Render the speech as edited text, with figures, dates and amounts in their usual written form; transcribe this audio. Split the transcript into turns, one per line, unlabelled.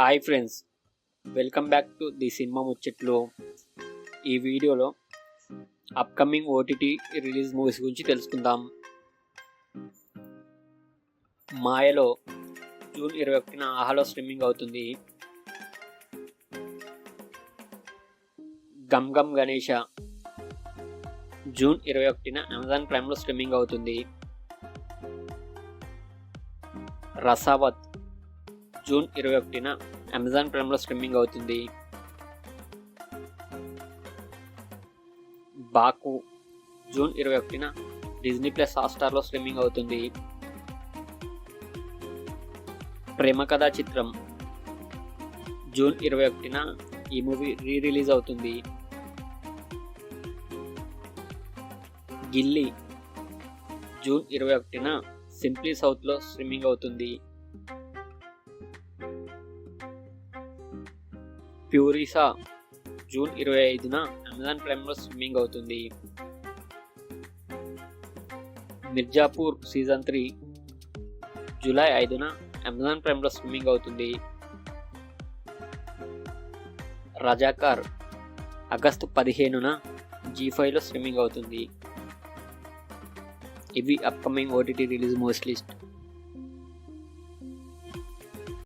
Hi friends, welcome back to the cinema ముచ్చట్లు. ఈ వీడియోలో అప్కమింగ్ ఓటీటీ రిలీజ్ మూవీస్ గురించి తెలుసుకుందాం. మాయలో జూన్ 21న ఆహాలో స్ట్రీమింగ్ అవుతుంది. గమ్ గమ్ గణేష జూన్ 21న అమెజాన్ ప్రైమ్లో స్ట్రీమింగ్ అవుతుంది. రసావత్ జూన్ 21న అమెజాన్ ప్రైమ్లో స్ట్రీమింగ్ అవుతుంది. బాకు జూన్ 21న డిజ్నీ ప్లస్ హాట్‌స్టార్లో స్ట్రీమింగ్ అవుతుంది. ప్రేమ కథా చిత్రం జూన్ 21న ఈ మూవీ రిలీజ్ అవుతుంది. గిల్లీ జూన్ 21న సింప్లీ సౌత్లో స్ట్రీమింగ్ అవుతుంది. ప్యూరిసా జూన్ 25న అమెజాన్ ప్రైమ్లో స్ట్రీమింగ్ అవుతుంది. మిర్జాపూర్ సీజన్ 3 జూలై 5న అమెజాన్ ప్రైమ్లో స్ట్రీమింగ్ అవుతుంది. రజాకార్ ఆగస్టు 15న G5లో స్ట్రీమింగ్ అవుతుంది. ఇవి upcoming OTT release movies list.